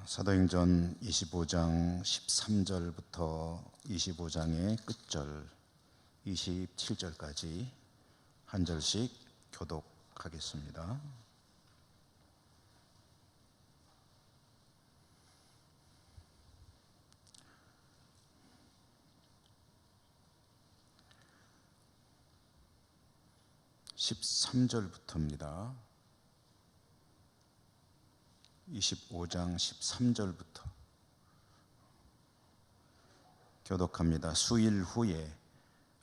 사도행전 25장 13절부터 25장의 끝절 27절까지 한 절씩 교독하겠습니다. (13절부터입니다) 25장 13절부터 교독합니다. 수일 후에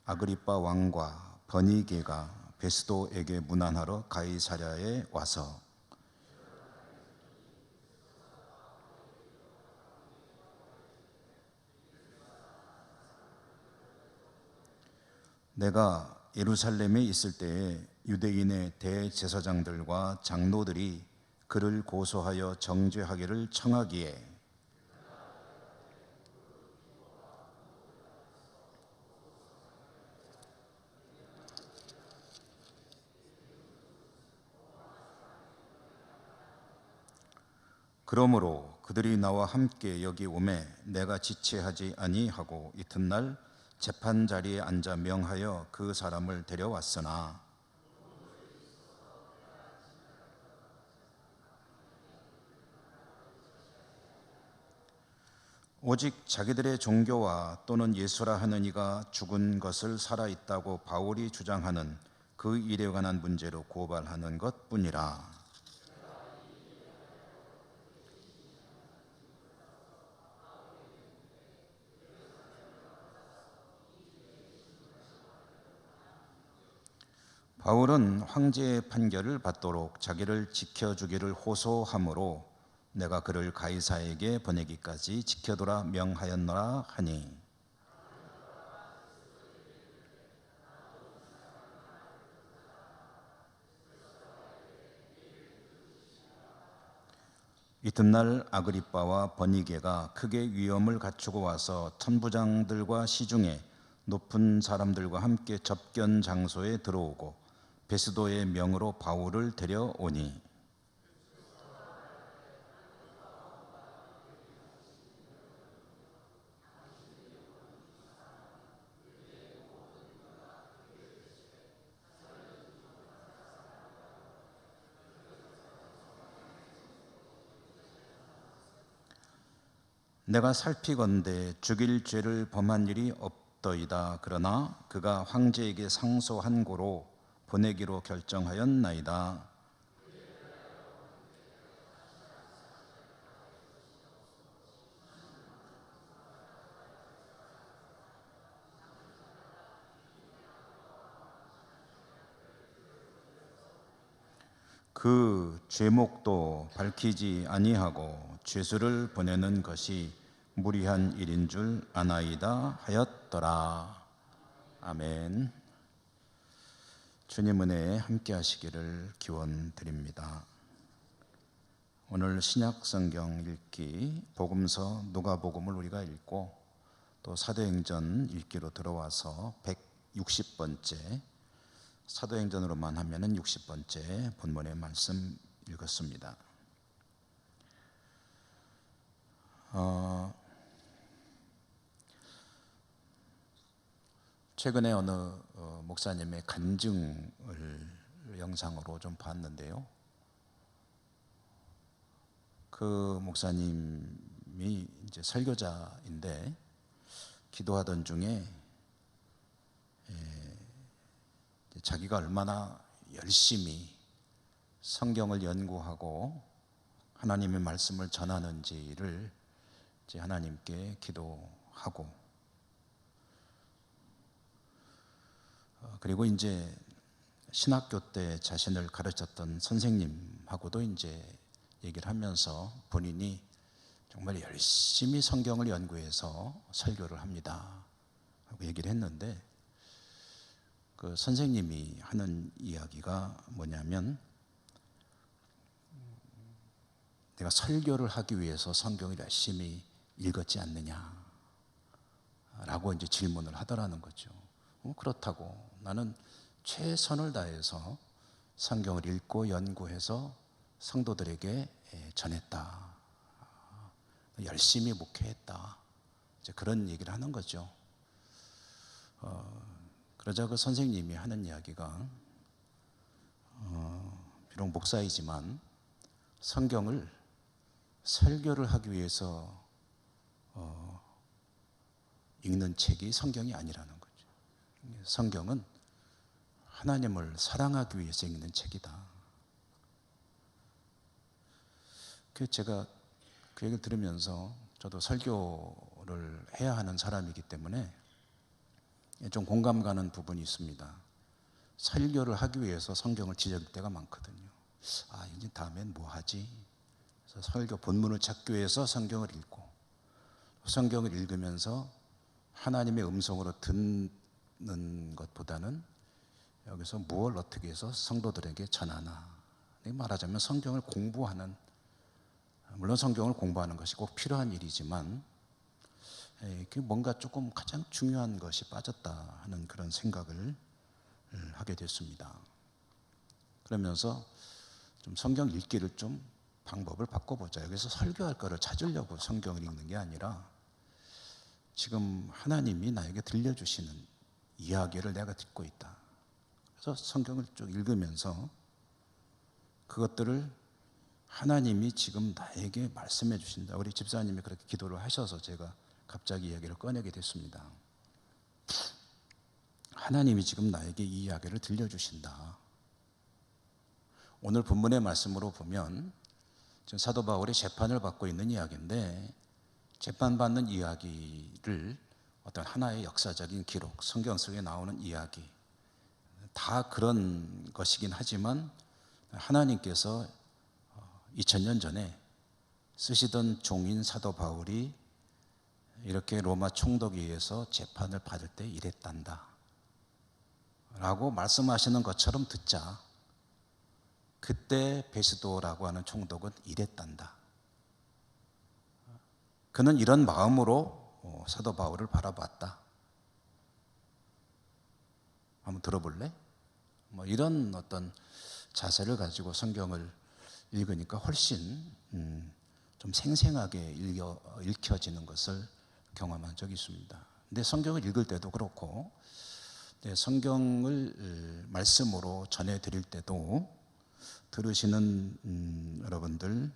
아그리빠 왕과 버니게가 베스도에게 문안하러 가이사랴에 와서 내가 예루살렘에 있을 때에 유대인의 대제사장들과 장로들이 그를 고소하여 정죄하기를 청하기에 그러므로 그들이 나와 함께 여기 오매 내가 지체하지 아니하고 이튿날 재판 자리에 앉아 명하여 그 사람을 데려왔으나 오직 자기들의 종교와 또는 예수라 하는 이가 죽은 것을 살아있다고 바울이 주장하는 그 일에 관한 문제로 고발하는 것뿐이라. 바울은 황제의 판결을 받도록 자기를 지켜주기를 호소하므로 내가 그를 가이사에게 보내기까지 지켜두라 명하였노라 하니 이튿날 아그리빠와 버니게가 크게 위엄을 갖추고 와서 천부장들과 시중에 높은 사람들과 함께 접견 장소에 들어오고 베스도의 명으로 바울을 데려오니 내가 살피건대 죽일 죄를 범한 일이 없더이다. 그러나 그가 황제에게 상소한 고로 보내기로 결정하였나이다. 그 죄목도 밝히지 아니하고 죄수를 보내는 것이 무리한 일인 줄 아나이다 하였더라. 아멘. 주님 은혜에 함께 하시기를 기원드립니다. 오늘 신약 성경 읽기 복음서 누가복음을 우리가 읽고 또 사도행전 읽기로 들어와서 160번째 사도행전으로만 하면은 60번째 본문의 말씀 읽었습니다. 최근에 어느 목사님의 간증을 영상으로 좀 봤는데요. 그 목사님이 이제 설교자인데 기도하던 중에 자기가 얼마나 열심히 성경을 연구하고 하나님의 말씀을 전하는지를 이제 하나님께 기도하고 그리고 이제 신학교 때 자신을 가르쳤던 선생님하고도 이제 얘기를 하면서 본인이 정말 열심히 성경을 연구해서 설교를 합니다 하고 얘기를 했는데 그 선생님이 하는 이야기가 뭐냐면 내가 설교를 하기 위해서 성경을 열심히 읽었지 않느냐 라고 이제 질문을 하더라는 거죠. 그렇다고 나는 최선을 다해서 성경을 읽고 연구해서 성도들에게 전했다. 열심히 목회했다. 이제 그런 얘기를 하는 거죠. 그러자 그 선생님이 하는 이야기가 비록 목사이지만 성경을 설교를 하기 위해서 읽는 책이 성경이 아니라는 거죠. 성경은 하나님을 사랑하기 위해서 읽는 책이다. 제가 그 얘기를 들으면서 저도 설교를 해야 하는 사람이기 때문에 좀 공감 가는 부분이 있습니다. 설교를 하기 위해서 성경을 뒤적일 때가 많거든요. 이제 다음엔 뭐 하지? 그래서 설교 본문을 찾기 위해서 성경을 읽고, 성경을 읽으면서 하나님의 음성으로 듣는 것보다는 여기서 무엇을 어떻게 해서 성도들에게 전하나, 말하자면 성경을 공부하는, 물론 성경을 공부하는 것이 꼭 필요한 일이지만 뭔가 조금 가장 중요한 것이 빠졌다 하는 그런 생각을 하게 됐습니다. 그러면서 좀 성경 읽기를 좀 방법을 바꿔보자. 여기서 설교할 거를 찾으려고 성경을 읽는 게 아니라 지금 하나님이 나에게 들려주시는 이야기를 내가 듣고 있다. 그래서 성경을 쭉 읽으면서 그것들을 하나님이 지금 나에게 말씀해 주신다. 우리 집사님이 그렇게 기도를 하셔서 제가 갑자기 이야기를 꺼내게 됐습니다. 하나님이 지금 나에게 이 이야기를 들려주신다. 오늘 본문의 말씀으로 보면 지금 사도 바울이 재판을 받고 있는 이야기인데, 재판받는 이야기를 어떤 하나의 역사적인 기록, 성경 속에 나오는 이야기, 다 그런 것이긴 하지만 하나님께서 2000년 전에 쓰시던 종인 사도 바울이 이렇게 로마 총독에 의해서 재판을 받을 때 이랬단다 라고 말씀하시는 것처럼 듣자, 그때 베스도라고 하는 총독은 이랬단다. 그는 이런 마음으로 사도 바울을 바라봤다. 한번 들어볼래? 이런 어떤 자세를 가지고 성경을 읽으니까 훨씬 좀 생생하게 읽혀지는 것을 경험한 적이 있습니다. 근데 성경을 읽을 때도 그렇고, 성경을 말씀으로 전해드릴 때도 들으시는 여러분들,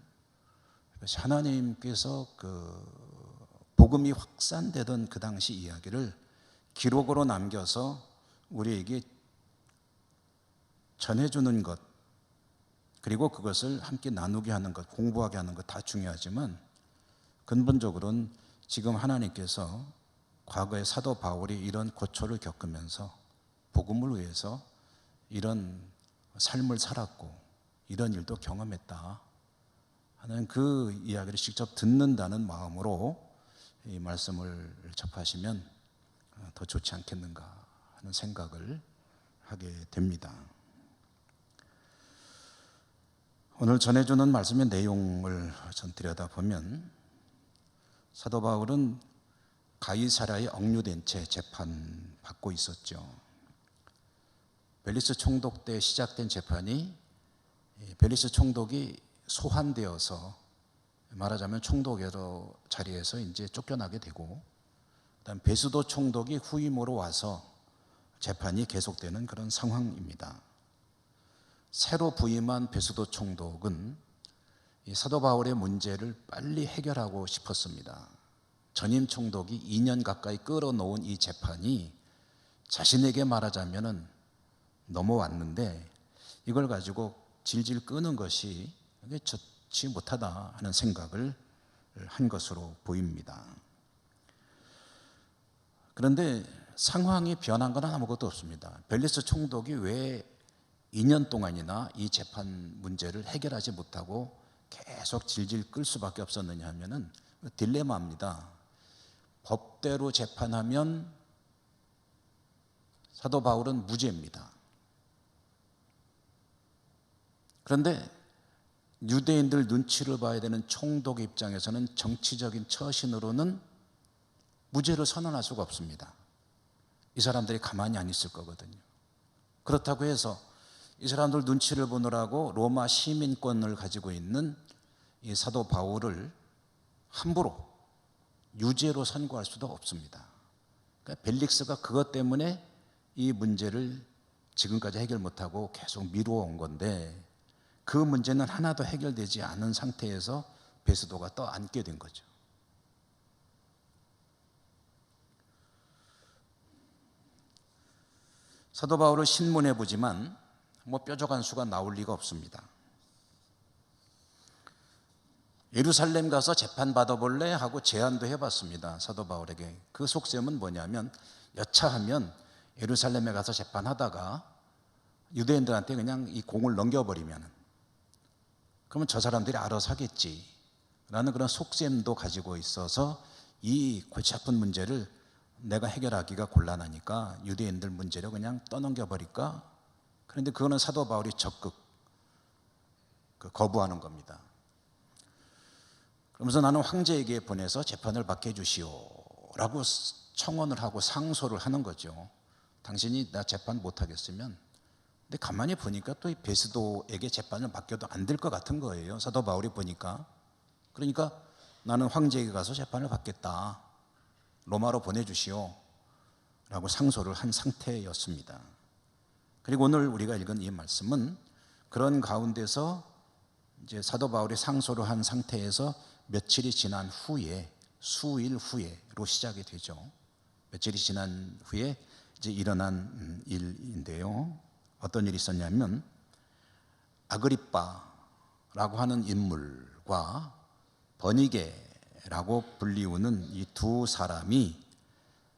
하나님께서 그 복음이 확산되던 그 당시 이야기를 기록으로 남겨서 우리에게 전해주는 것, 그리고 그것을 함께 나누게 하는 것, 공부하게 하는 것 다 중요하지만 근본적으로는 지금 하나님께서 과거에 사도 바울이 이런 고초를 겪으면서 복음을 위해서 이런 삶을 살았고 이런 일도 경험했다 하는 그 이야기를 직접 듣는다는 마음으로 이 말씀을 접하시면 더 좋지 않겠는가 하는 생각을 하게 됩니다. 오늘 전해주는 말씀의 내용을 전 들여다보면 사도 바울은 가이사랴에 억류된 채 재판받고 있었죠. 벨리스 총독 때 시작된 재판이 벨리스 총독이 소환되어서 말하자면 총독의 자리에서 이제 쫓겨나게 되고, 그다음 베스도 총독이 후임으로 와서 재판이 계속되는 그런 상황입니다. 새로 부임한 베스도 총독은 이 사도 바울의 문제를 빨리 해결하고 싶었습니다. 전임 총독이 2년 가까이 끌어놓은 이 재판이 자신에게 말하자면은 넘어왔는데 이걸 가지고 질질 끄는 것이 좋지 못하다 하는 생각을 한 것으로 보입니다. 그런데 상황이 변한 건 아무것도 없습니다. 벨리스 총독이 왜 2년 동안이나 이 재판 문제를 해결하지 못하고 계속 질질 끌 수밖에 없었느냐 하면은 딜레마입니다. 법대로 재판하면 사도 바울은 무죄입니다. 그런데 유대인들 눈치를 봐야 되는 총독 입장에서는 정치적인 처신으로는 무죄를 선언할 수가 없습니다. 이 사람들이 가만히 안 있을 거거든요. 그렇다고 해서 이 사람들 눈치를 보느라고 로마 시민권을 가지고 있는 이 사도 바울을 함부로 유죄로 선고할 수도 없습니다. 그러니까 벨릭스가 그것 때문에 이 문제를 지금까지 해결 못하고 계속 미루어 온 건데, 그 문제는 하나도 해결되지 않은 상태에서 베스도가 떠안게 된 거죠. 사도 바울을 신문해 보지만 뾰족한 수가 나올 리가 없습니다. 예루살렘 가서 재판 받아볼래? 하고 제안도 해봤습니다. 사도 바울에게. 그 속셈은 뭐냐면, 여차하면 예루살렘에 가서 재판하다가 유대인들한테 그냥 이 공을 넘겨버리면, 그러면 저 사람들이 알아서 하겠지 라는 그런 속셈도 가지고 있어서, 이 골치 아픈 문제를 내가 해결하기가 곤란하니까 유대인들 문제를 그냥 떠넘겨버릴까? 그런데 그거는 사도 바울이 적극 거부하는 겁니다. 그러면서 나는 황제에게 보내서 재판을 받게 해주시오 라고 청원을 하고 상소를 하는 거죠. 당신이 나 재판 못하겠으면. 근데 가만히 보니까 또 이 베스도에게 재판을 맡겨도 안 될 것 같은 거예요, 사도 바울이 보니까. 그러니까 나는 황제에게 가서 재판을 받겠다, 로마로 보내주시오 라고 상소를 한 상태였습니다. 그리고 오늘 우리가 읽은 이 말씀은 그런 가운데서 이제 사도 바울이 상소를 한 상태에서 며칠이 지난 후에, 수일 후에로 시작이 되죠. 며칠이 지난 후에 이제 일어난 일인데요. 어떤 일이 있었냐면, 아그리빠라고 하는 인물과 버니게라고 불리우는 이 두 사람이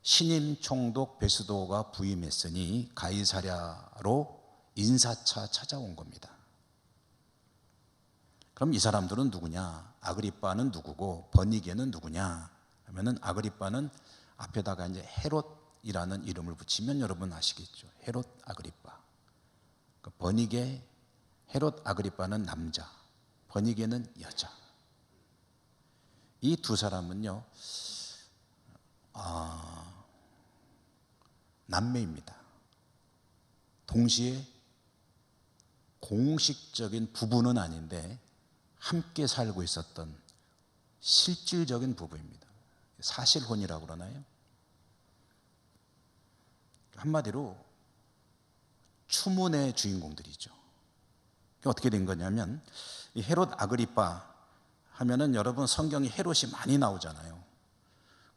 신임 총독 베스도가 부임했으니 가이사랴로 인사차 찾아온 겁니다. 그럼 이 사람들은 누구냐? 아그리빠는 누구고 버니게는 누구냐? 하면은, 아그리빠는 앞에다가 이제 헤롯이라는 이름을 붙이면 여러분 아시겠죠. 헤롯 아그리빠. 버니게, 헤롯 아그리빠는 남자, 버니게는 여자. 이 두 사람은요, 남매입니다. 동시에 공식적인 부부는 아닌데 함께 살고 있었던 실질적인 부부입니다. 사실혼이라고 그러나요? 한마디로 추문의 주인공들이죠. 어떻게 된 거냐면, 이 헤롯 아그리빠 하면은 여러분 성경에 헤롯이 많이 나오잖아요.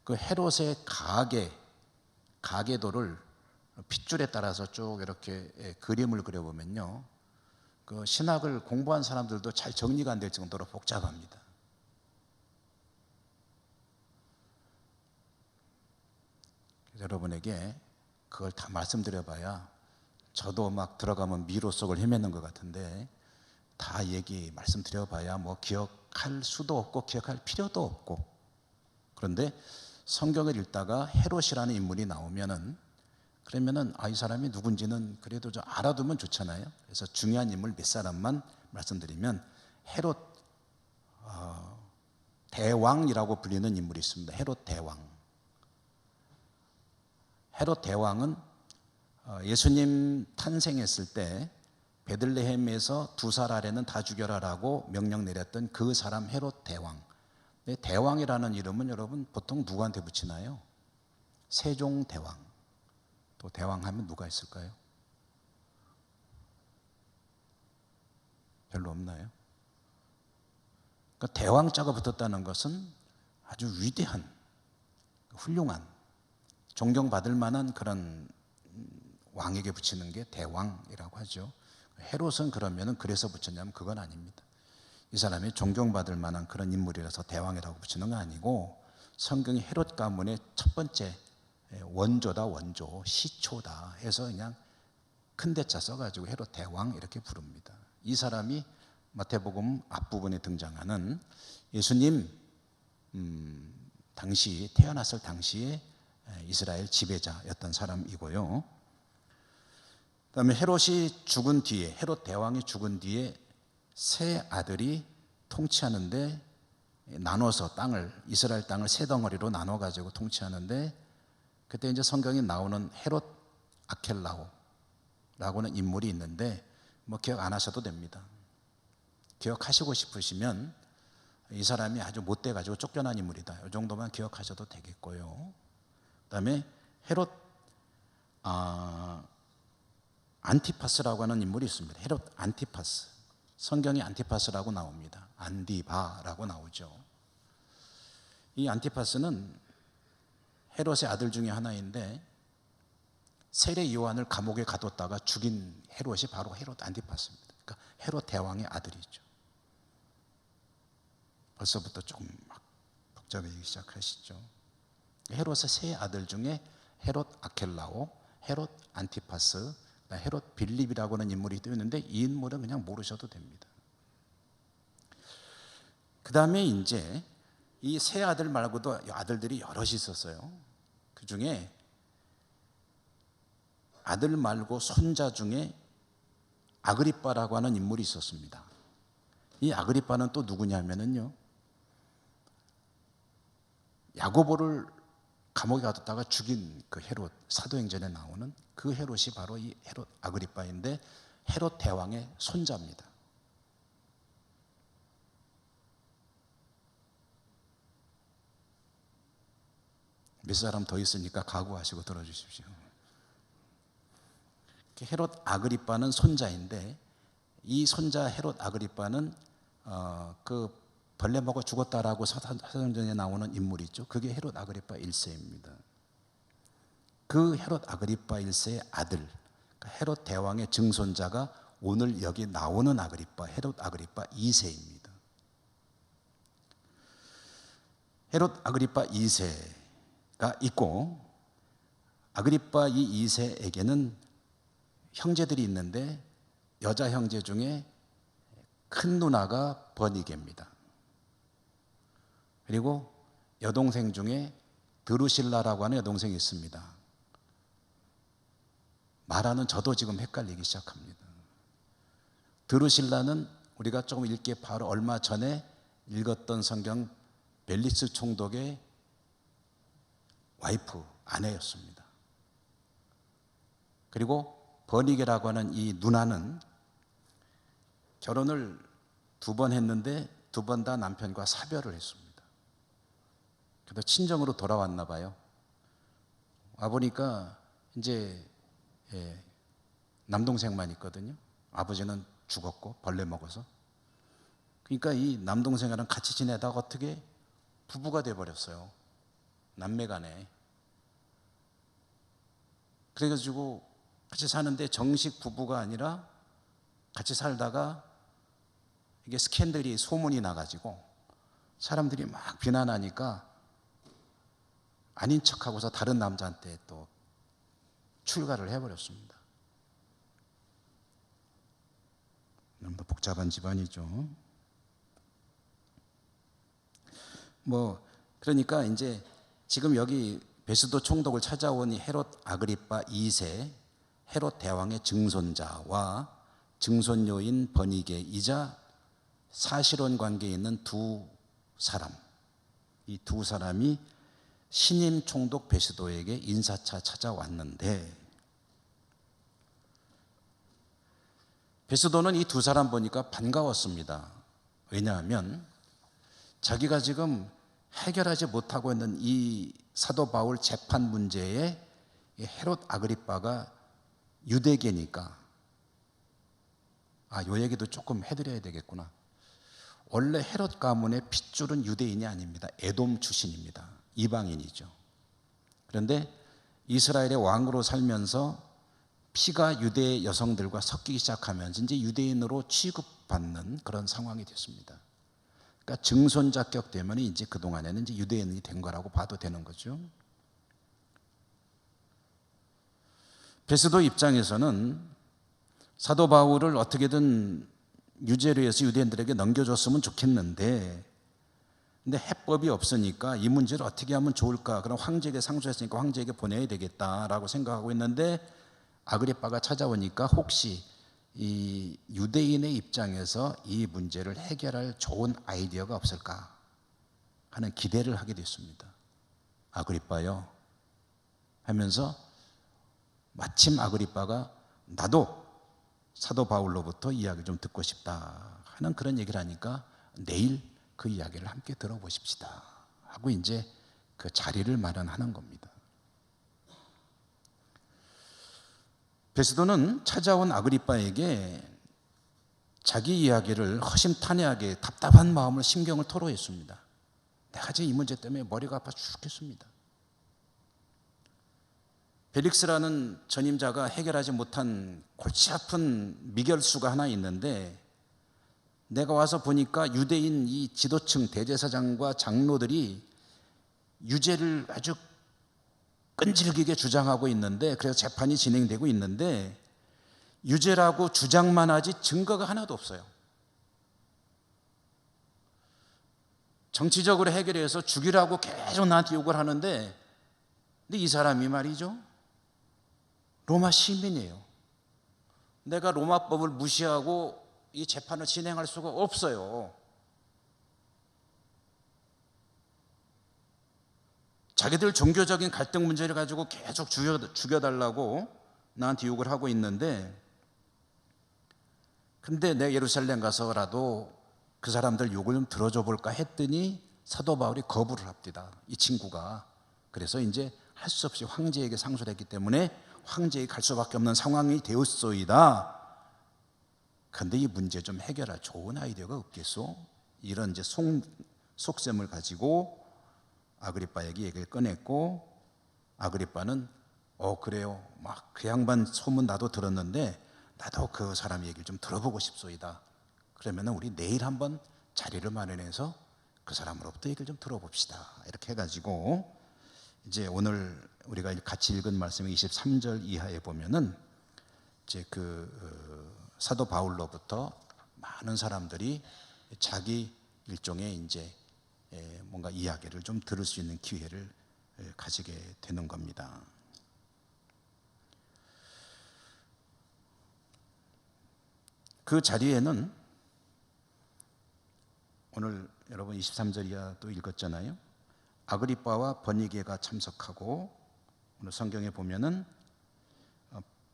그 헤롯의 가계도를 핏줄에 따라서 쭉 이렇게 그림을 그려보면요, 그 신학을 공부한 사람들도 잘 정리가 안 될 정도로 복잡합니다. 여러분에게 그걸 다 말씀드려봐야 저도 막 들어가면 미로 속을 헤매는 것 같은데, 다 말씀드려봐야 뭐 기억할 수도 없고 기억할 필요도 없고. 그런데 성경을 읽다가 헤롯이라는 인물이 나오면은, 그러면은 이 사람이 누군지는 그래도 좀 알아두면 좋잖아요. 그래서 중요한 인물 몇 사람만 말씀드리면, 헤롯 대왕이라고 불리는 인물이 있습니다. 헤롯 대왕. 헤롯 대왕은 예수님 탄생했을 때 베들레헴에서 2살 아래는 다 죽여라라고 명령 내렸던 그 사람 헤롯 대왕. 대왕이라는 이름은 여러분 보통 누구한테 붙이나요? 세종대왕. 또 대왕하면 누가 있을까요? 별로 없나요? 그러니까 대왕자가 붙었다는 것은 아주 위대한, 훌륭한, 존경받을 만한 그런 왕에게 붙이는 게 대왕이라고 하죠. 헤롯은 그러면은 그래서 붙였냐면 그건 아닙니다. 이 사람이 존경받을 만한 그런 인물이라서 대왕이라고 붙이는 건 아니고, 성경이 헤롯 가문의 첫 번째 원조다, 원조, 시초다 해서 그냥 큰 대자 써가지고 헤롯 대왕 이렇게 부릅니다. 이 사람이 마태복음 앞부분에 등장하는 예수님 당시 태어났을 당시에 이스라엘 지배자였던 사람이고요. 그다음에 헤롯 대왕이 죽은 뒤에 세 아들이 통치하는데, 나눠서 이스라엘 땅을 세 덩어리로 나눠 가지고 통치하는데, 그때 이제 성경에 나오는 헤롯 아켈라오라고는 인물이 있는데 뭐 기억 안 하셔도 됩니다. 기억하시고 싶으시면 이 사람이 아주 못돼가지고 쫓겨난 인물이다. 이 정도만 기억하셔도 되겠고요. 그 다음에 헤롯 안티파스라고 하는 인물이 있습니다. 헤롯 안티파스. 성경에 안티파스라고 나옵니다. 안디바라고 나오죠. 이 안티파스는 헤롯의 아들 중에 하나인데 세례 요한을 감옥에 가뒀다가 죽인 헤롯이 바로 헤롯 안티파스입니다. 그러니까 헤롯 대왕의 아들이죠. 벌써부터 조금 막 복잡해지기 시작하시죠. 헤롯의 세 아들 중에 헤롯 아켈라오, 헤롯 안티파스, 헤롯 빌립이라고 하는 인물이 또 있는데 이 인물은 그냥 모르셔도 됩니다. 그 다음에 이제 이 세 아들 말고도 아들들이 여럿이 있었어요. 그 중에 아들 말고 손자 중에 아그리빠라고 하는 인물이 있었습니다. 이 아그리빠는 또 누구냐면요, 야고보를 감옥에 가뒀다가 죽인 그 헤롯, 사도행전에 나오는 그 헤롯이 바로 이 헤롯 아그리빠인데 헤롯 대왕의 손자입니다. 몇 사람 더 있으니까 각오하시고 들어주십시오. 헤롯 아그리빠는 손자인데 이 손자 헤롯 아그리빠는 그 벌레 먹어 죽었다라고 사도행전에 나오는 인물이 있죠. 그게 헤롯 아그리빠 1세입니다. 그 헤롯 아그리빠 1세의 아들, 그러니까 헤롯 대왕의 증손자가 오늘 여기 나오는 아그리빠, 헤롯 아그리빠 2세입니다. 헤롯 아그리빠 2세가 있고 아그리빠 이 2세에게는 형제들이 있는데 여자 형제 중에 큰 누나가 버니게입니다. 그리고 여동생 중에 드루실라라고 하는 여동생이 있습니다. 말하는 저도 지금 헷갈리기 시작합니다. 드루실라는 우리가 조금 읽기에 바로 얼마 전에 읽었던 성경 멜리스 총독의 와이프, 아내였습니다. 그리고 버니게라고 하는 이 누나는 결혼을 2번 했는데 2번 다 남편과 사별을 했습니다. 그래도 친정으로 돌아왔나 봐요. 와보니까 이제 남동생만 있거든요. 아버지는 죽었고 벌레 먹어서. 그러니까 이 남동생이랑 같이 지내다가 어떻게 부부가 돼버렸어요. 남매간에. 그래가지고 같이 사는데 정식 부부가 아니라 같이 살다가 이게 스캔들이 소문이 나가지고 사람들이 막 비난하니까 아닌 척하고서 다른 남자한테 또 출가를 해버렸습니다. 너무 복잡한 집안이죠. 그러니까 이제 지금 여기 베스도 총독을 찾아온 이 헤롯 아그리빠 2세 헤롯 대왕의 증손자와 증손녀인 버니게이자 사실혼 관계에 있는 두 사람, 이 두 사람이 신임 총독 베스도에게 인사차 찾아왔는데 베스도는 이 두 사람 보니까 반가웠습니다. 왜냐하면 자기가 지금 해결하지 못하고 있는 이 사도 바울 재판 문제에 헤롯 아그리빠가 유대계니까 요 얘기도 조금 해드려야 되겠구나. 원래 헤롯 가문의 핏줄은 유대인이 아닙니다. 에돔 출신입니다. 이방인이죠. 그런데 이스라엘의 왕으로 살면서 피가 유대 여성들과 섞이기 시작하면서 이제 유대인으로 취급받는 그런 상황이 됐습니다. 그러니까 증손 자격 때문에 이제 그동안에는 이제 유대인이 된 거라고 봐도 되는 거죠. 베스도 입장에서는 사도 바울을 어떻게든 유죄로 해서 유대인들에게 넘겨줬으면 좋겠는데 근데 해법이 없으니까 이 문제를 어떻게 하면 좋을까? 그럼 황제에게 상소했으니까 황제에게 보내야 되겠다라고 생각하고 있는데 아그리빠가 찾아오니까 혹시 이 유대인의 입장에서 이 문제를 해결할 좋은 아이디어가 없을까 하는 기대를 하게 됐습니다. 아그리빠요 하면서 마침 아그리빠가 나도 사도 바울로부터 이야기 좀 듣고 싶다 하는 그런 얘기를 하니까 내일 그 이야기를 함께 들어보십시다 하고 이제 그 자리를 마련하는 겁니다. 베스도는 찾아온 아그리빠에게 자기 이야기를 허심탄회하게 답답한 마음을 심경을 토로했습니다. 내가 지금 이 문제 때문에 머리가 아파 죽겠습니다. 벨릭스라는 전임자가 해결하지 못한 골치 아픈 미결수가 하나 있는데, 내가 와서 보니까 유대인 이 지도층 대제사장과 장로들이 유죄를 아주 끈질기게 주장하고 있는데, 그래서 재판이 진행되고 있는데 유죄라고 주장만 하지 증거가 하나도 없어요. 정치적으로 해결해서 죽이라고 계속 나한테 욕을 하는데, 근데 이 사람이 말이죠, 로마 시민이에요. 내가 로마법을 무시하고 이 재판을 진행할 수가 없어요. 자기들 종교적인 갈등 문제를 가지고 계속 죽여달라고 나한테 욕을 하고 있는데, 근데 내가 예루살렘 가서라도 그 사람들 욕을 좀 들어줘 볼까 했더니 사도 바울이 거부를 합니다, 이 친구가. 그래서 이제 할 수 없이 황제에게 상소를 했기 때문에 황제에게 갈 수밖에 없는 상황이 되었소이다. 근데 이 문제 좀 해결할 좋은 아이디어가 없겠소? 이런 이제 속셈을 가지고 아그리빠에게 얘기를 꺼냈고, 아그리빠는 그래요, 막 그 양반 소문 나도 들었는데 나도 그 사람 얘기를 좀 들어보고 싶소이다. 그러면 우리 내일 한번 자리를 마련해서 그 사람으로부터 얘기를 좀 들어봅시다. 이렇게 해가지고 이제 오늘 우리가 같이 읽은 말씀 23절 이하에 보면은 이제 사도 바울로부터 많은 사람들이 자기 일종의 이제 뭔가 이야기를 좀 들을 수 있는 기회를 가지게 되는 겁니다. 그 자리에는 오늘 여러분 23절 이하 또 읽었잖아요. 아그리빠와 버니게가 참석하고, 오늘 성경에 보면은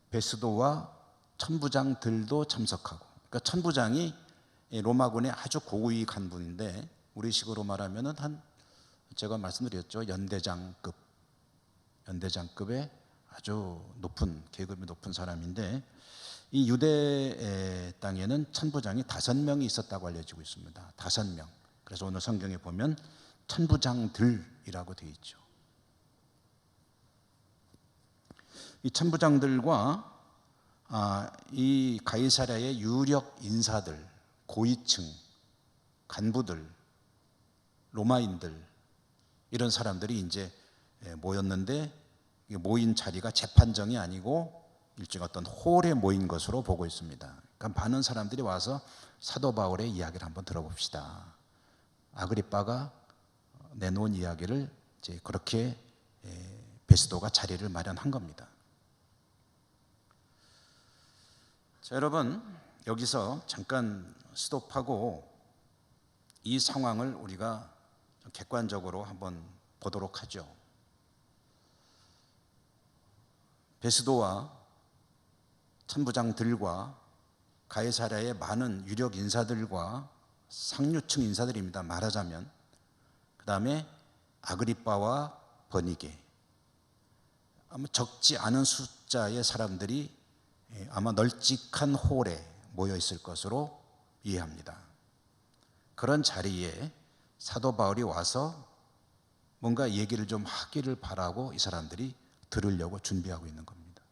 베스도와 천부장들도 참석하고, 그러니까 천부장이 로마군의 아주 고위 간부인데, 우리식으로 말하면은 제가 말씀드렸죠, 연대장급의 아주 높은 계급이 높은 사람인데, 이 유대 땅에는 천부장이 5명이 있었다고 알려지고 있습니다. 5명. 그래서 오늘 성경에 보면 천부장들이라고 되어 있죠. 이 천부장들과 이 가이사랴의 유력 인사들, 고위층, 간부들, 로마인들, 이런 사람들이 이제 모였는데, 모인 자리가 재판정이 아니고 일종의 어떤 홀에 모인 것으로 보고 있습니다. 그러니까 많은 사람들이 와서 사도 바울의 이야기를 한번 들어봅시다. 아그리빠가 내놓은 이야기를 이제 그렇게 베스도가 자리를 마련한 겁니다. 자, 여러분, 여기서 잠깐 스톱하고 이 상황을 우리가 좀 객관적으로 한번 보도록 하죠. 베스도와 천부장들과 가이사랴의 많은 유력 인사들과 상류층 인사들입니다, 말하자면. 그 다음에 아그리빠와 버니게, 아마 적지 않은 숫자의 사람들이 아마 널찍한 홀에 모여 있을 것으로 이해합니다. 그런 자리에 사도 바울이 와서 뭔가 얘기를 좀 하기를 바라고 이 사람들이 들으려고 준비하고 있는 겁니다.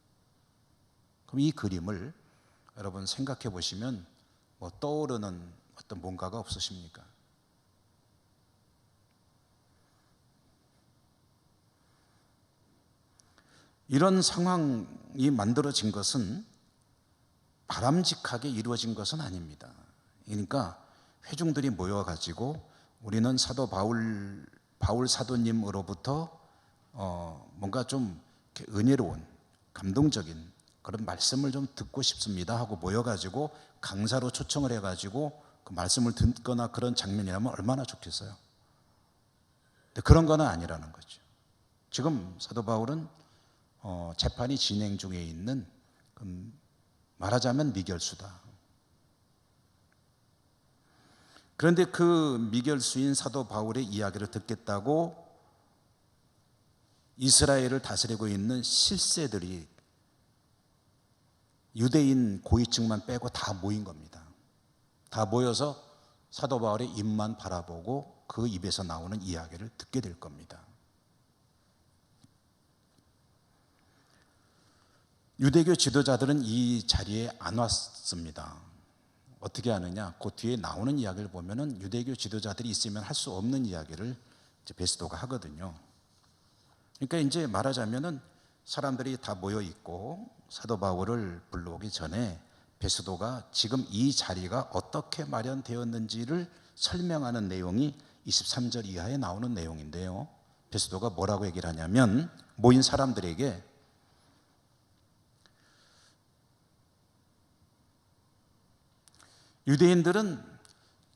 그럼 이 그림을 여러분 생각해 보시면 뭐 떠오르는 어떤 뭔가가 없으십니까? 이런 상황이 만들어진 것은 바람직하게 이루어진 것은 아닙니다. 그러니까 회중들이 모여가지고 우리는 사도 바울 사도님으로부터 뭔가 좀 이렇게 은혜로운, 감동적인 그런 말씀을 좀 듣고 싶습니다 하고 모여가지고 강사로 초청을 해가지고 그 말씀을 듣거나 그런 장면이라면 얼마나 좋겠어요. 근데 그런 건 아니라는 거죠. 지금 사도 바울은 재판이 진행 중에 있는, 말하자면 미결수다. 그런데 그 미결수인 사도 바울의 이야기를 듣겠다고 이스라엘을 다스리고 있는 실세들이 유대인 고위층만 빼고 다 모인 겁니다. 다 모여서 사도 바울의 입만 바라보고 그 입에서 나오는 이야기를 듣게 될 겁니다. 유대교 지도자들은 이 자리에 안 왔습니다. 어떻게 하느냐? 그 뒤에 나오는 이야기를 보면은 유대교 지도자들이 있으면 할 수 없는 이야기를 이제 베스도가 하거든요. 그러니까 이제 말하자면은 사람들이 다 모여 있고 사도 바울을 불러오기 전에 베스도가 지금 이 자리가 어떻게 마련되었는지를 설명하는 내용이 23절 이하에 나오는 내용인데요. 베스도가 뭐라고 얘기를 하냐면 모인 사람들에게 유대인들은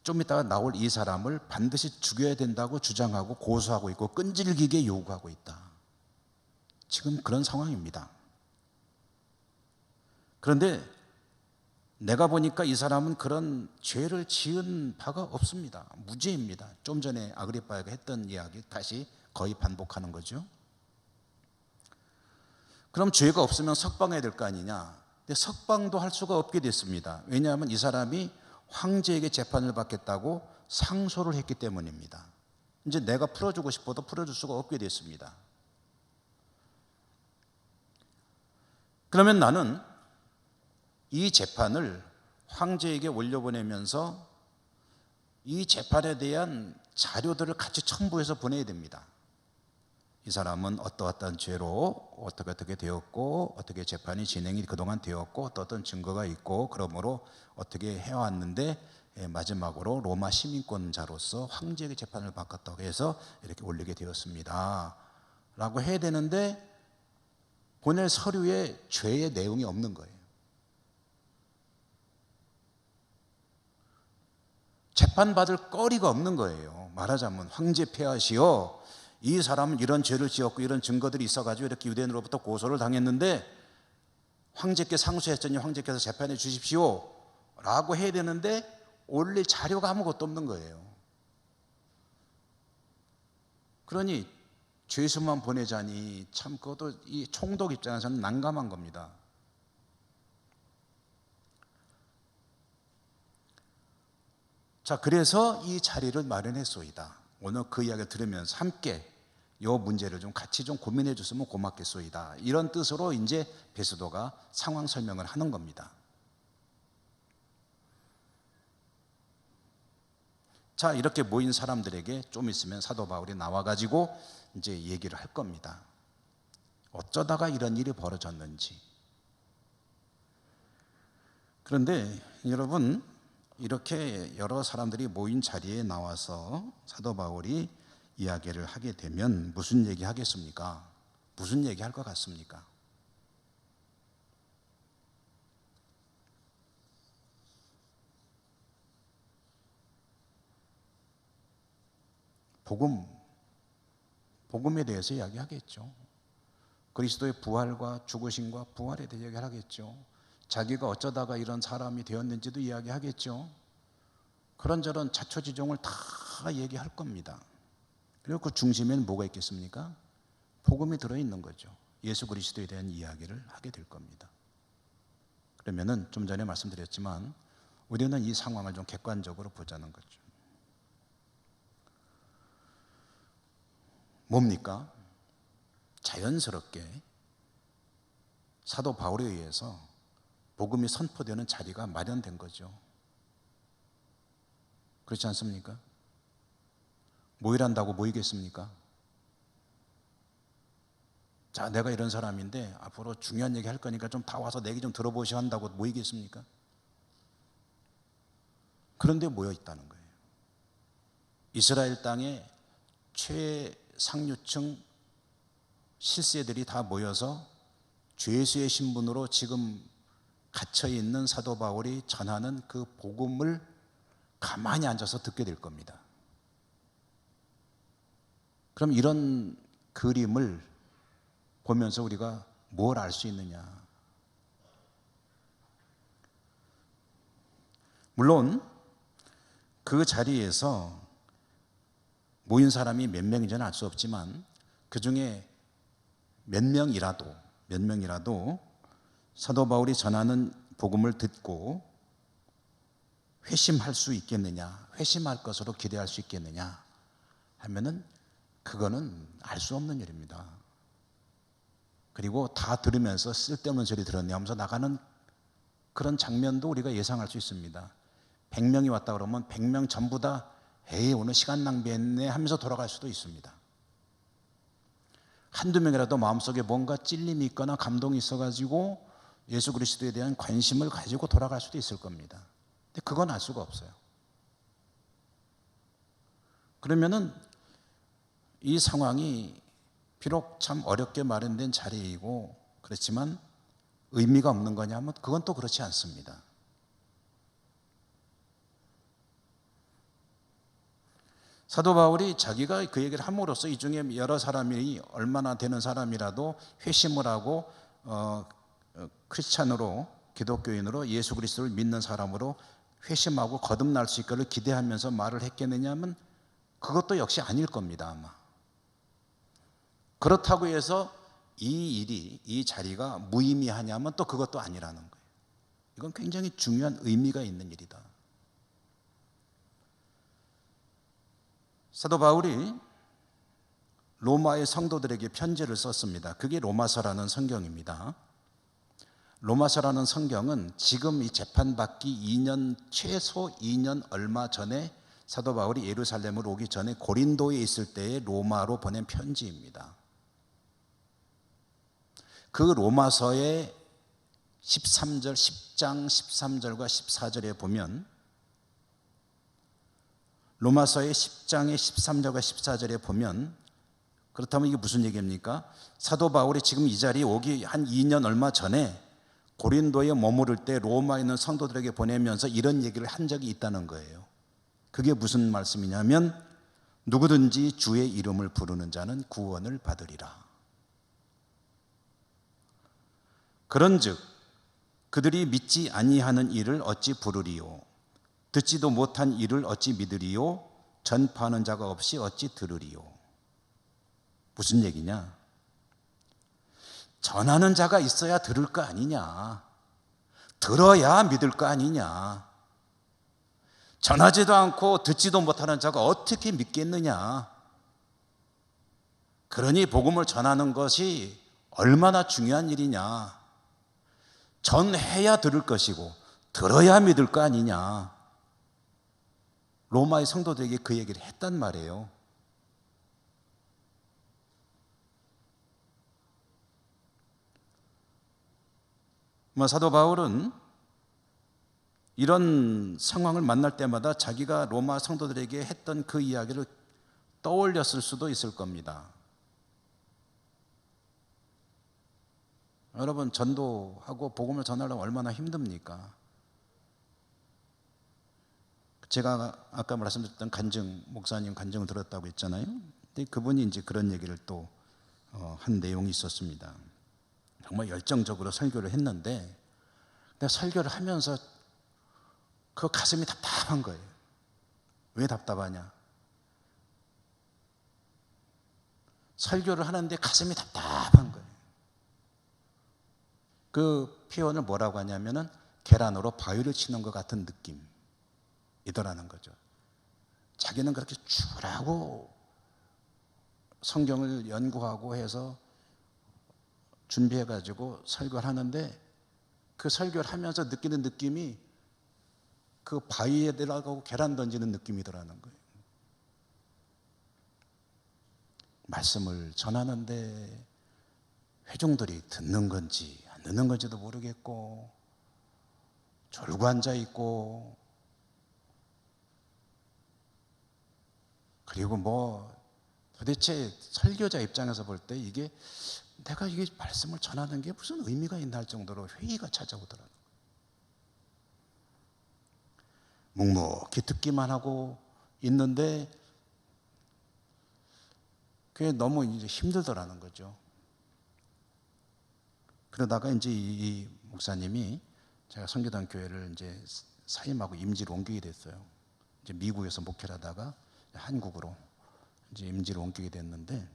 좀 이따가 나올 이 사람을 반드시 죽여야 된다고 주장하고 고소하고 있고 끈질기게 요구하고 있다. 지금 그런 상황입니다. 그런데 내가 보니까 이 사람은 그런 죄를 지은 바가 없습니다. 무죄입니다. 좀 전에 아그리빠가 했던 이야기 다시 거의 반복하는 거죠. 그럼 죄가 없으면 석방해야 될 거 아니냐? 근데 석방도 할 수가 없게 됐습니다. 왜냐하면 이 사람이 황제에게 재판을 받겠다고 상소를 했기 때문입니다. 이제 내가 풀어주고 싶어도 풀어줄 수가 없게 됐습니다. 그러면 나는 이 재판을 황제에게 올려보내면서 이 재판에 대한 자료들을 같이 첨부해서 보내야 됩니다. 이 사람은 어떠한 죄로 어떻게 되었고 어떻게 재판이 진행이 그동안 되었고 어떤 증거가 있고 그러므로 어떻게 해왔는데 마지막으로 로마 시민권자로서 황제에게 재판을 받았다고 해서 이렇게 올리게 되었습니다 라고 해야 되는데 보낼 서류에 죄의 내용이 없는 거예요. 재판받을 거리가 없는 거예요. 말하자면 황제 폐하시오, 이 사람은 이런 죄를 지었고 이런 증거들이 있어가지고 이렇게 유대인으로부터 고소를 당했는데 황제께 상소했더니 황제께서 재판해 주십시오 라고 해야 되는데 올릴 자료가 아무것도 없는 거예요. 그러니 죄수만 보내자니 참 그것도 이 총독 입장에서는 난감한 겁니다. 자, 그래서 이 자리를 마련했소이다. 오늘 그 이야기를 들으면서 함께 이 문제를 좀 같이 좀 고민해 줬으면 고맙겠소이다. 이런 뜻으로 이제 베스도가 상황 설명을 하는 겁니다. 자, 이렇게 모인 사람들에게 좀 있으면 사도 바울이 나와가지고 이제 얘기를 할 겁니다. 어쩌다가 이런 일이 벌어졌는지. 그런데 여러분, 이렇게 여러 사람들이 모인 자리에 나와서 사도 바울이 이야기를 하게 되면 무슨 얘기 하겠습니까? 무슨 얘기 할 것 같습니까? 복음에 대해서 이야기하겠죠. 그리스도의 부활과 죽으심과 부활에 대해 이야기하겠죠. 자기가 어쩌다가 이런 사람이 되었는지도 이야기하겠죠. 그런저런 자초지종을 다 얘기할 겁니다. 그리고 그 중심에는 뭐가 있겠습니까? 복음이 들어있는 거죠. 예수 그리스도에 대한 이야기를 하게 될 겁니다. 그러면은 좀 전에 말씀드렸지만 우리는 이 상황을 좀 객관적으로 보자는 거죠. 뭡니까? 자연스럽게 사도 바울에 의해서 복음이 선포되는 자리가 마련된 거죠. 그렇지 않습니까? 모이란다고 모이겠습니까? 자, 내가 이런 사람인데 앞으로 중요한 얘기 할 거니까 좀 다 와서 내 얘기 좀 들어보시오 한다고 모이겠습니까? 그런데 모여 있다는 거예요. 이스라엘 땅에 최상류층 실세들이 다 모여서 죄수의 신분으로 지금 갇혀있는 사도 바울이 전하는 그 복음을 가만히 앉아서 듣게 될 겁니다. 그럼 이런 그림을 보면서 우리가 뭘 알 수 있느냐? 물론 그 자리에서 모인 사람이 몇 명인지는 알 수 없지만 그 중에 몇 명이라도 사도 바울이 전하는 복음을 듣고 회심할 수 있겠느냐, 회심할 것으로 기대할 수 있겠느냐 하면은 그거는 알 수 없는 일입니다. 그리고 다 들으면서 쓸데없는 소리 들었네 하면서 나가는 그런 장면도 우리가 예상할 수 있습니다. 100명이 왔다 그러면 100명 전부 다 에이 오늘 시간 낭비했네 하면서 돌아갈 수도 있습니다. 한두 명이라도 마음속에 뭔가 찔림이 있거나 감동이 있어가지고 예수 그리스도에 대한 관심을 가지고 돌아갈 수도 있을 겁니다. 근데 그건 알 수가 없어요. 그러면은 이 상황이 비록 참 어렵게 마련된 자리이고 그렇지만 의미가 없는 거냐 하면 그건 또 그렇지 않습니다. 사도 바울이 자기가 그 얘기를 함으로써 이 중에 여러 사람이 얼마나 되는 사람이라도 회심을 하고 크리스찬으로 기독교인으로 예수 그리스도를 믿는 사람으로 회심하고 거듭날 수 있기를 기대하면서 말을 했겠느냐 하면 그것도 역시 아닐 겁니다. 아마 그렇다고 해서 이 자리가 무의미하냐면 또 그것도 아니라는 거예요. 이건 굉장히 중요한 의미가 있는 일이다. 사도 바울이 로마의 성도들에게 편지를 썼습니다. 그게 로마서라는 성경입니다. 로마서라는 성경은 지금 이 재판받기 최소 2년 얼마 전에 사도 바울이 예루살렘으로 오기 전에 고린도에 있을 때의 로마로 보낸 편지입니다. 그 로마서의 10장 13절과 14절에 보면 로마서의 10장의 13절과 14절에 보면 그렇다면 이게 무슨 얘기입니까? 사도 바울이 지금 이 자리에 오기 한 2년 얼마 전에 고린도에 머무를 때 로마에 있는 성도들에게 보내면서 이런 얘기를 한 적이 있다는 거예요. 그게 무슨 말씀이냐면 누구든지 주의 이름을 부르는 자는 구원을 받으리라. 그런즉 그들이 믿지 아니하는 일을 어찌 부르리요? 듣지도 못한 일을 어찌 믿으리요? 전파하는 자가 없이 어찌 들으리요? 무슨 얘기냐? 전하는 자가 있어야 들을 거 아니냐? 들어야 믿을 거 아니냐? 전하지도 않고 듣지도 못하는 자가 어떻게 믿겠느냐? 그러니 복음을 전하는 것이 얼마나 중요한 일이냐? 전해야 들을 것이고 들어야 믿을 거 아니냐? 로마의 성도들에게 그 얘기를 했단 말이에요. 사도 바울은 이런 상황을 만날 때마다 자기가 로마 성도들에게 했던 그 이야기를 떠올렸을 수도 있을 겁니다. 여러분, 전도하고 복음을 전하려면 얼마나 힘듭니까? 제가 아까 말씀드렸던 목사님 간증을 들었다고 했잖아요. 근데 그분이 이제 그런 얘기를 또 한 내용이 있었습니다. 정말 열정적으로 설교를 했는데 설교를 하면서 그 가슴이 답답한 거예요. 왜 답답하냐? 설교를 하는데 가슴이 답답한 거예요. 그 표현을 뭐라고 하냐면은 계란으로 바위를 치는 것 같은 느낌이더라는 거죠. 자기는 그렇게 추구하고 성경을 연구하고 해서 준비해가지고 설교를 하는데 그 설교를 하면서 느끼는 느낌이 그 바위에 들어가고 계란 던지는 느낌이더라는 거예요. 말씀을 전하는데 회중들이 듣는 건지 안 듣는 건지도 모르겠고 졸고 앉아 있고 그리고 도대체 설교자 입장에서 볼 때 이게 내가 이게 말씀을 전하는 게 무슨 의미가 있나 할 정도로 회의가 찾아오더라고요. 묵묵히 듣기만 하고 있는데 그게 너무 이제 힘들더라는 거죠. 그러다가 이제 이 목사님이 제가 선교단 교회를 이제 사임하고 임지로 옮기게 됐어요. 이제 미국에서 목회를 하다가 한국으로 이제 임지를 옮기게 됐는데,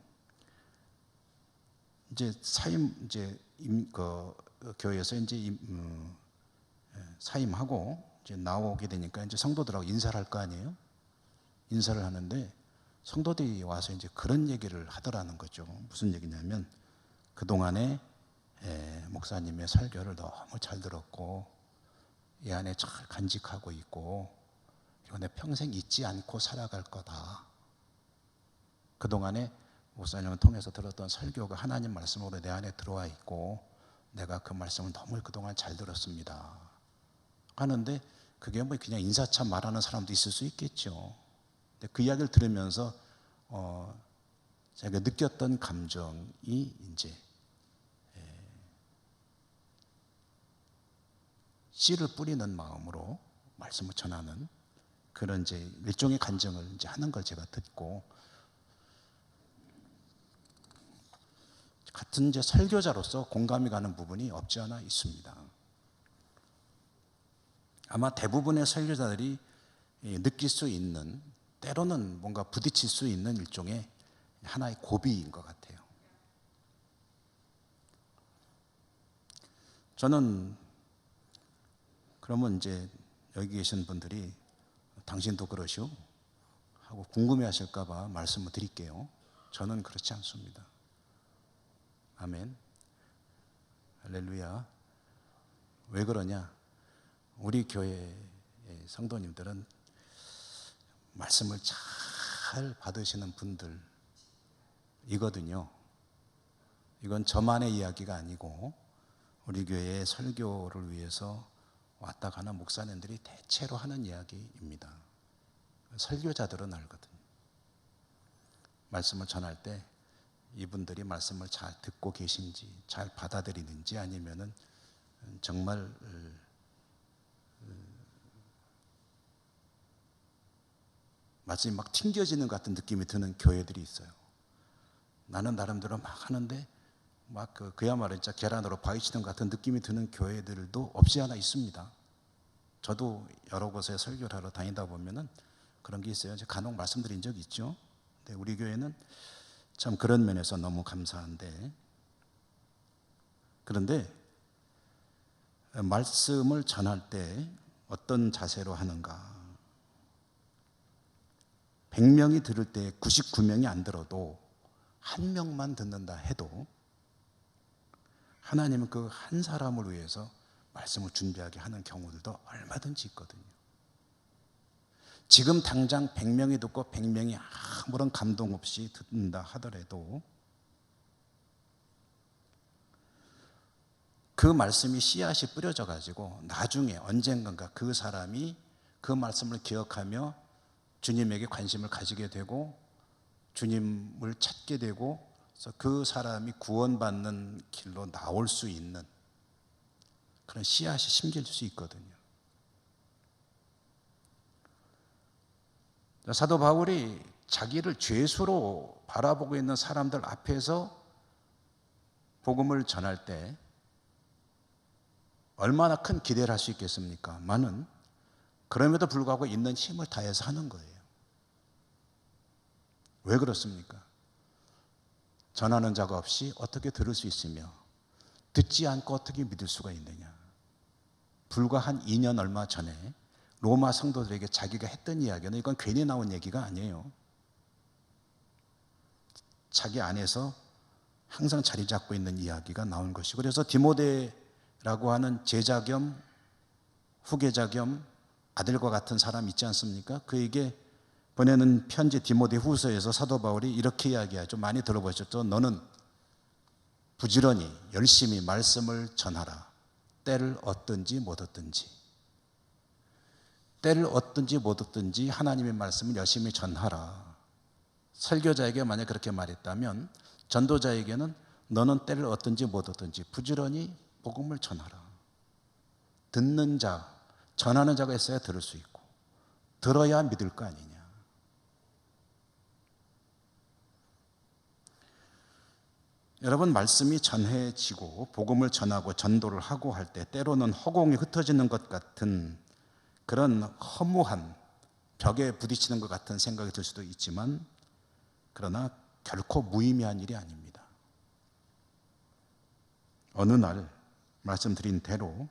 이제 교회에서 이제 사임하고 이제 나오게 되니까 이제 성도들하고 인사를 할 거 아니에요. 인사를 하는데 성도들이 와서 이제 그런 얘기를 하더라는 거죠. 무슨 얘기냐면, 그동안에 목사님의 설교를 너무 잘 들었고 이 안에 잘 간직하고 있고, 이거 내 평생 잊지 않고 살아갈 거다. 그동안에 목사님을 통해서 들었던 설교가 하나님 말씀으로 내 안에 들어와 있고 내가 그 말씀을 너무 그동안 잘 들었습니다 하는데, 그게 뭐 그냥 인사참 말하는 사람도 있을 수 있겠죠. 근데 그 이야기를 들으면서 제가 느꼈던 감정이 이제 씨를 뿌리는 마음으로 말씀을 전하는 그런 이제 일종의 간증을 이제 하는 걸 제가 듣고, 같은 이제 설교자로서 공감이 가는 부분이 없지 않아 있습니다. 아마 대부분의 설교자들이 느낄 수 있는, 때로는 뭔가 부딪힐 수 있는 일종의 하나의 고비인 것 같아요. 저는 그러면 이제 여기 계신 분들이 당신도 그러시오? 하고 궁금해 하실까 봐 말씀을 드릴게요. 저는 그렇지 않습니다. 아멘. 할렐루야. 왜 그러냐? 우리 교회의 성도님들은 말씀을 잘 받으시는 분들이거든요. 이건 저만의 이야기가 아니고 우리 교회의 설교를 위해서 왔다 가는 목사님들이 대체로 하는 이야기입니다. 설교자들은 알거든요. 말씀을 전할 때 이분들이 말씀을 잘 듣고 계신지, 잘 받아들이는지, 아니면은 정말 말씀이 막 튕겨지는 것 같은 느낌이 드는 교회들이 있어요. 나는 나름대로 막 하는데 막 그야말로 진짜 계란으로 바위치는 것 같은 느낌이 드는 교회들도 없지 않아 있습니다. 저도 여러 곳에 설교를 하러 다니다 보면은 그런 게 있어요. 제가 간혹 말씀드린 적이 있죠. 근데 우리 교회는 참 그런 면에서 너무 감사한데, 그런데 말씀을 전할 때 어떤 자세로 하는가? 100명이 들을 때 99명이 안 들어도 한 명만 듣는다 해도 하나님은 그 한 사람을 위해서 말씀을 준비하게 하는 경우들도 얼마든지 있거든요. 지금 당장 100명이 듣고 100명이 아무런 감동 없이 듣는다 하더라도 그 말씀이 씨앗이 뿌려져 가지고 나중에 언젠가 그 사람이 그 말씀을 기억하며 주님에게 관심을 가지게 되고 주님을 찾게 되고, 그래서 그 사람이 구원받는 길로 나올 수 있는 그런 씨앗이 심길 수 있거든요. 사도 바울이 자기를 죄수로 바라보고 있는 사람들 앞에서 복음을 전할 때 얼마나 큰 기대를 할 수 있겠습니까? 많은, 그럼에도 불구하고 있는 힘을 다해서 하는 거예요. 왜 그렇습니까? 전하는 자가 없이 어떻게 들을 수 있으며 듣지 않고 어떻게 믿을 수가 있느냐. 불과 한 2년 얼마 전에 로마 성도들에게 자기가 했던 이야기는, 이건 괜히 나온 얘기가 아니에요. 자기 안에서 항상 자리 잡고 있는 이야기가 나온 것이고, 그래서 디모데라고 하는 제자 겸 후계자 겸 아들과 같은 사람 있지 않습니까? 그에게 보내는 편지 디모데 후서에서 사도 바울이 이렇게 이야기하죠. 많이 들어보셨죠? 너는 부지런히 열심히 말씀을 전하라. 때를 얻든지 못 얻든지. 때를 얻든지 못 얻든지 하나님의 말씀을 열심히 전하라. 설교자에게 만약 그렇게 말했다면 전도자에게는 너는 때를 얻든지 못 얻든지 부지런히 복음을 전하라. 듣는 자, 전하는 자가 있어야 들을 수 있고 들어야 믿을 거 아니냐. 여러분, 말씀이 전해지고 복음을 전하고 전도를 하고 할 때 때로는 허공에 흩어지는 것 같은 그런 허무한 벽에 부딪히는 것 같은 생각이 들 수도 있지만 그러나 결코 무의미한 일이 아닙니다. 어느 날 말씀드린 대로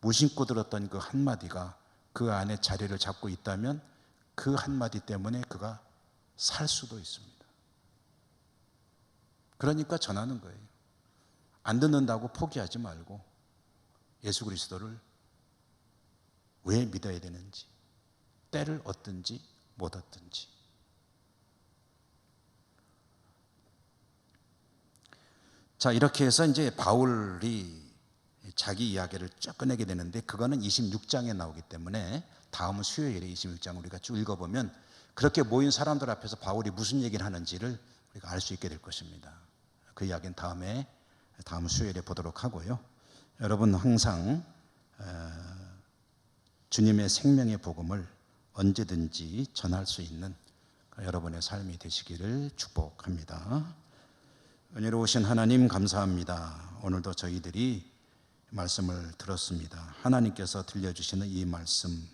무심코 들었던 그 한마디가 그 안에 자리를 잡고 있다면 그 한마디 때문에 그가 살 수도 있습니다. 그러니까 전하는 거예요. 안 듣는다고 포기하지 말고 예수 그리스도를 왜 믿어야 되는지, 때를 얻든지 못 얻든지. 자, 이렇게 해서 이제 바울이 자기 이야기를 쭉 꺼내게 되는데 그거는 26장에 나오기 때문에 다음 수요일에 26장 우리가 쭉 읽어보면 그렇게 모인 사람들 앞에서 바울이 무슨 얘기를 하는지를 우리가 알 수 있게 될 것입니다. 그 이야기는 다음 수요일에 보도록 하고요. 여러분 항상 주님의 생명의 복음을 언제든지 전할 수 있는 여러분의 삶이 되시기를 축복합니다. 은혜로우신 하나님 감사합니다. 오늘도 저희들이 말씀을 들었습니다. 하나님께서 들려주시는 이 말씀,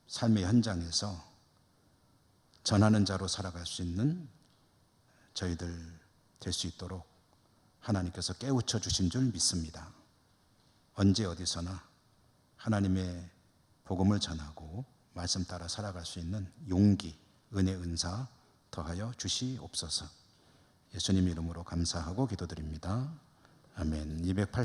삶의 현장에서 전하는 자로 살아갈 수 있는 저희들 될 수 있도록 하나님께서 깨우쳐 주신 줄 믿습니다. 언제 어디서나 하나님의 복음을 전하고 말씀 따라 살아갈 수 있는 용기, 은혜, 은사 더하여 주시옵소서. 예수님 이름으로 감사하고 기도드립니다. 아멘.